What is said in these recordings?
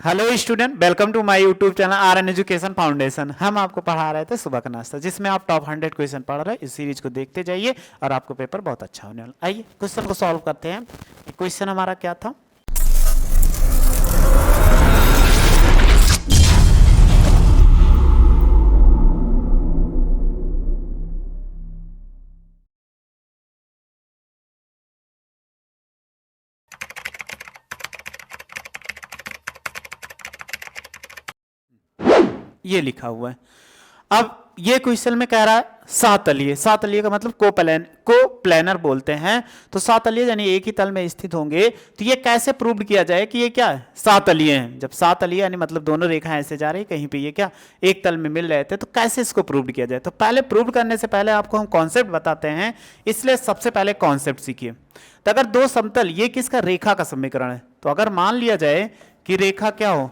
Hello student, welcome to my YouTube channel R N education foundation. हम आपको पढ़ा रहे थे सुबह का नाश्ता, जिसमें आप टॉप 100 क्वेश्चन पढ़ रहे हैं। इस सीरीज को देखते जाइए और आपको पेपर बहुत अच्छा होने वाला। आइए क्वेश्चन को सॉल्व करते हैं। क्वेश्चन हमारा क्या था? ये लिखा हुआ है। अब ये क्वेश्चन में कह रहा है सातलीय। सातलीय का मतलब कोप्लेनर बोलते हैं। तो सातलीय यानी एक ही तल में स्थित होंगे। तो ये कैसे प्रूव किया जाए कि ये क्या है? सातलीय है। जब सातलीय यानी मतलब दोनों रेखाएं ऐसे जा रही, कहीं पे ये क्या एक तल में मिल रहे थे, तो कैसे इसको प्रूव किया जाए? तो पहले प्रूव करने से पहले आपको हम कॉन्सेप्ट बताते हैं, इसलिए सबसे पहले कॉन्सेप्ट सीखिए। तो अगर दो समतल, ये किसका? रेखा का समीकरण है। तो अगर मान लिया जाए कि रेखा क्या हो,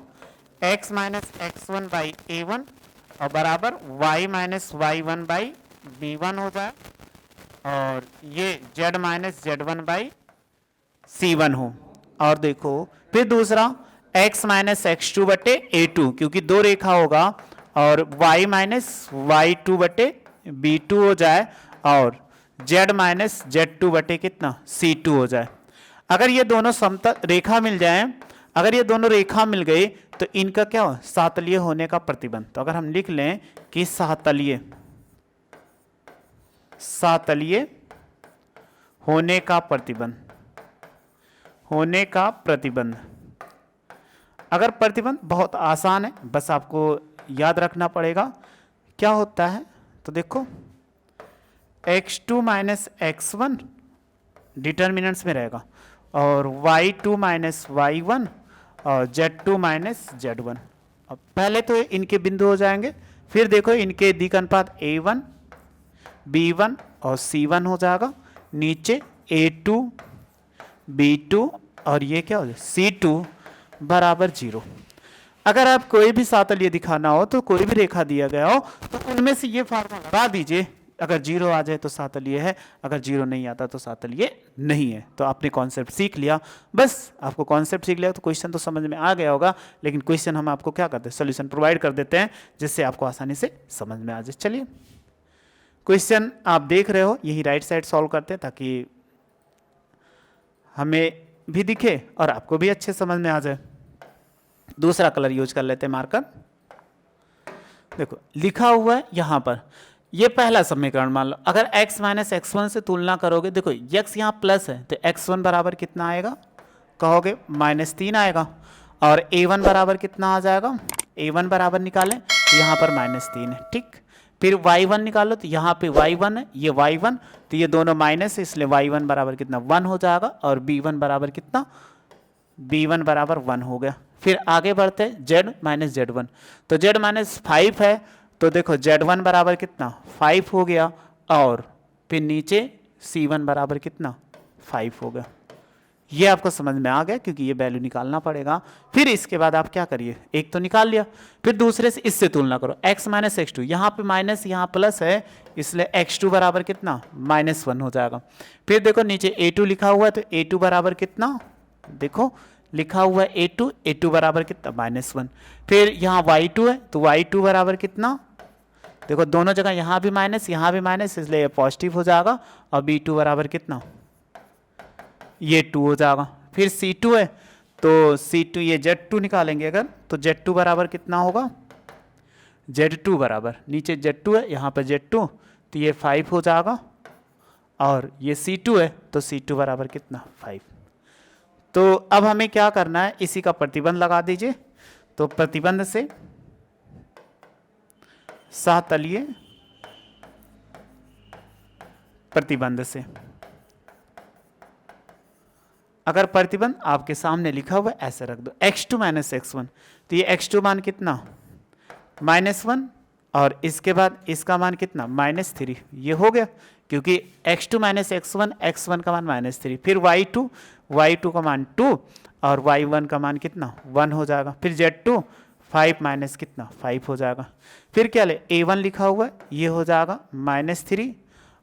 x minus X one by A one और बराबर y minus Y one by B one हो जाए, और ये z minus Z one by C one हो। और देखो फिर दूसरा x माइनस एक्स टू बटे ए टू, क्योंकि दो रेखा होगा, और y माइनस वाई टू बटे बी टू हो जाए, और z माइनस जेड टू बटे कितना सी टू हो जाए। अगर ये दोनों समतल रेखा मिल जाए, अगर ये दोनों रेखा मिल गई, तो इनका क्या हो? सातलीय होने का प्रतिबंध। तो अगर हम लिख लें कि सातलीय होने का प्रतिबंध, होने का प्रतिबंध। अगर प्रतिबंध बहुत आसान है, बस आपको याद रखना पड़ेगा क्या होता है। तो देखो x2 minus X one determinants में रहेगा, और y2 माइनस वाई वन और z2 माइनस जेड वन। अब पहले तो इनके बिंदु हो जाएंगे, फिर देखो इनके दिक अनुपात a1 b1 और c1 हो जाएगा, नीचे a2 b2 और ये क्या हो जाए c2 बराबर 0। अगर आप कोई भी सातल्य दिखाना हो, तो कोई भी रेखा दिया गया हो, तो उनमें से ये फार्मूला लगा दीजिए। अगर 0 आ जाए तो सातल्य है, अगर 0 नहीं आता तो सातल्य नहीं है। तो आपने कॉन्सेप्ट सीख लिया। बस आपको कॉन्सेप्ट सीख लिया तो क्वेश्चन तो समझ में आ गया होगा, लेकिन क्वेश्चन हम आपको क्या करते हैं, सोल्यूशन प्रोवाइड कर देते हैं, जिससे आपको आसानी से समझ में आ जाए। चलिए क्वेश्चन आप देख रहे हो, यही राइट साइड सॉल्व करते हैं, ताकि हमें भी दिखे और आपको भी अच्छे समझ में आ जाए। दूसरा कलर यूज कर लेते हैं, मार्कर। देखो लिखा हुआ है यहां पर, ये पहला समीकरण मान लो। अगर x माइनस एक्स वन से तुलना करोगे, देखो x यहाँ प्लस है, तो x1 बराबर कितना आएगा? कहोगे -3 आएगा। और a1 बराबर कितना आ जाएगा? a1 बराबर निकालें तो यहाँ पर -3 है, ठीक। फिर y1 निकालो, तो यहाँ पे y1 है, ये y1, तो ये दोनों माइनस है, इसलिए y1 बराबर कितना 1 हो जाएगा, और b1 बराबर कितना? b1 बराबर 1 हो गया। फिर आगे बढ़ते हैं, z माइनस जेड वन, तो z माइनस 5 है, तो देखो z1 बराबर कितना 5 हो गया, और फिर नीचे c1 बराबर कितना 5 हो गया। ये आपको समझ में आ गया, क्योंकि ये वैल्यू निकालना पड़ेगा। फिर इसके बाद आप क्या करिए, एक तो निकाल लिया, फिर दूसरे से इससे तुलना करो, x माइनस एक्स टू, यहाँ पे माइनस यहाँ प्लस है, इसलिए x2 बराबर कितना -1 हो जाएगा। फिर देखो नीचे a2 लिखा हुआ है, तो a2 बराबर कितना, देखो लिखा हुआ है a2 बराबर कितना -1। फिर यहाँ y2 है, तो y2 बराबर कितना, देखो दोनों जगह यहाँ भी माइनस यहाँ भी माइनस, इसलिए पॉजिटिव हो जाएगा, और b2 बराबर कितना, ये 2 हो जाएगा। फिर c2 है, तो c2 ये z2 निकालेंगे अगर, तो z2 बराबर कितना होगा, z2 बराबर, नीचे z2 है यहाँ पर z2, तो ये 5 हो जाएगा, और ये c2 है, तो c2 बराबर कितना 5। तो अब हमें क्या करना है, इसी का प्रतिबंध लगा दीजिए। तो प्रतिबंध से सातलीय प्रतिबंध से, अगर प्रतिबंध आपके सामने लिखा हुआ है, ऐसे रख दो x2 माइनस एक्स वन, तो ये x2 मान कितना -1, और इसके बाद इसका मान कितना -3, ये हो गया, क्योंकि x2 minus X one, x1 का मान -3। फिर y2 का मान 2, और y1 का मान कितना 1 हो जाएगा। फिर z2 5 माइनस कितना 5 हो जाएगा। फिर क्या ले, a1 लिखा हुआ है, ये हो जाएगा -3,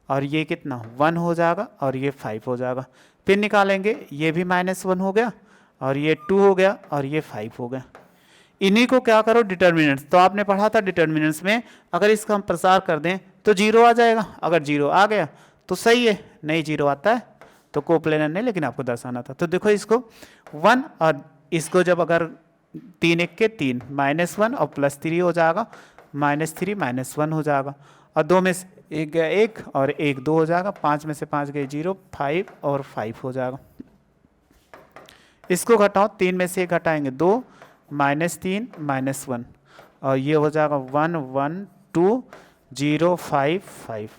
और ये कितना 1 हो जाएगा, और ये 5 हो जाएगा। फिर निकालेंगे, ये भी -1 हो गया, और ये 2 हो गया, और ये 5 हो गया। इन्हीं को क्या करो डिटर्मिनेंट्स, तो आपने पढ़ा था डिटर्मिनेंट्स में अगर इसका हम प्रसार कर दें तो जीरो आ जाएगा, अगर जीरो आ गया तो सही है, नहीं जीरो आता है तो कोप्लेनर नहीं, लेकिन आपको दर्शाना था। तो देखो इसको 1 और इसको जब अगर 3 1 के 3 -1 और +3 हो जाएगा, -3 -1 हो जाएगा, और 2 में से 1 गया 1 और 1 2 हो जाएगा, 5 में से 5 गए 0, 5 और 5 हो जाएगा। इसको घटाओ, 3 में से 1 घटाएंगे 2, -3 -1 और ये हो जाएगा 1 1 2 0 5 5।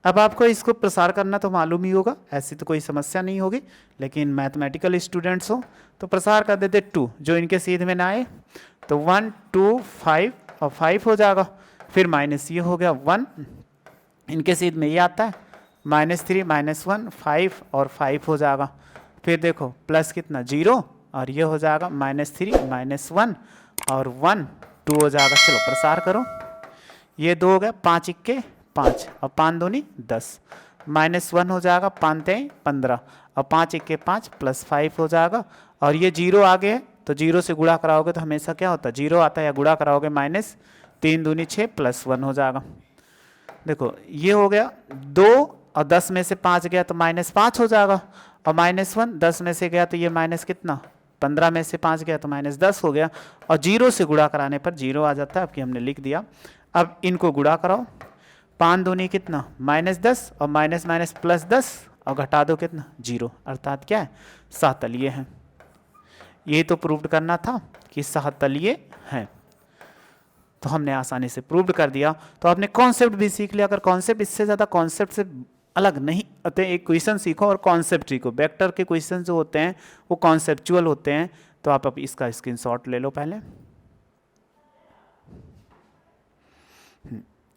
अब आपको इसको प्रसार करना तो मालूम ही होगा, ऐसी तो कोई समस्या नहीं होगी, लेकिन मैथमेटिकल स्टूडेंट्स हो तो प्रसार कर देते 2, जो इनके सीध में ना आए तो 1 2 5 और 5 हो जाएगा, फिर माइनस ये हो गया 1, इनके सीध में ये आता है -3 -1 5 और 5 हो जाएगा, फिर देखो प्लस कितना 0 और ये हो जाएगा -3 -1 और 1 2 हो जाएगा। चलो प्रसार करो, ये 2 हो गया, 5 1 के 5 और 5 दूनी 10, -1 हो जाएगा, 5 3 15 और 5 1 के 5 +5 हो जाएगा, और ये 0 आ गए तो 0 से गुणा कराओगे तो हमेशा क्या होता है 0 आता है, या गुणा कराओगे -3 दूनी 6 +1 हो जाएगा। देखो ये हो गया 2 और 10 में से 5 गया तो -5 हो जाएगा, और -1 10 में से गया तो ये माइनस कितना 15 में से 5 गया तो -10 हो गया, और 0 से गुणा कराने पर 0 आ जाता है, आपकी हमने लिख दिया। अब इनको गुणा कराओ, 5 दूनी कितना -10 और माइनस माइनस +10 और घटा दो कितना 0, अर्थात क्या है सहतलीय है। ये तो प्रूव करना था कि सहतलीय हैं, तो हमने आसानी से प्रूव कर दिया। तो आपने कॉन्सेप्ट भी सीख लिया, अगर कॉन्सेप्ट इससे ज़्यादा कॉन्सेप्ट से अलग नहीं आते, एक क्वेश्चन सीखो और कॉन्सेप्ट सीखो। वेक्टर के क्वेश्चन जो होते हैं वो कॉन्सेप्चुअल होते हैं, तो आप अब इसका स्क्रीनशॉट ले लो पहले,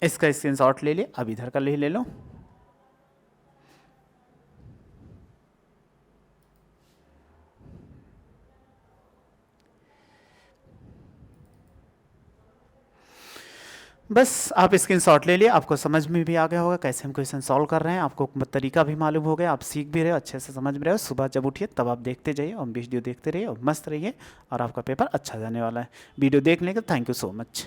इसका स्क्रीनशॉट ले लिए, अब इधर का ले लो। बस आप स्क्रीनशॉट ले लिए, आपको समझ में भी आ गया होगा कैसे हम क्वेश्चन सॉल्व कर रहे हैं, आपको तरीका भी मालूम हो गया, आप सीख भी रहे हो, अच्छे से समझ भी रहे हो। सुबह जब उठिए तब आप देखते जाइए और वीडियो देखते रहिए और मस्त रहिए, और आपका पेपर अच्छा जाने वाला है। वीडियो देखने के थैंक यू सो मच।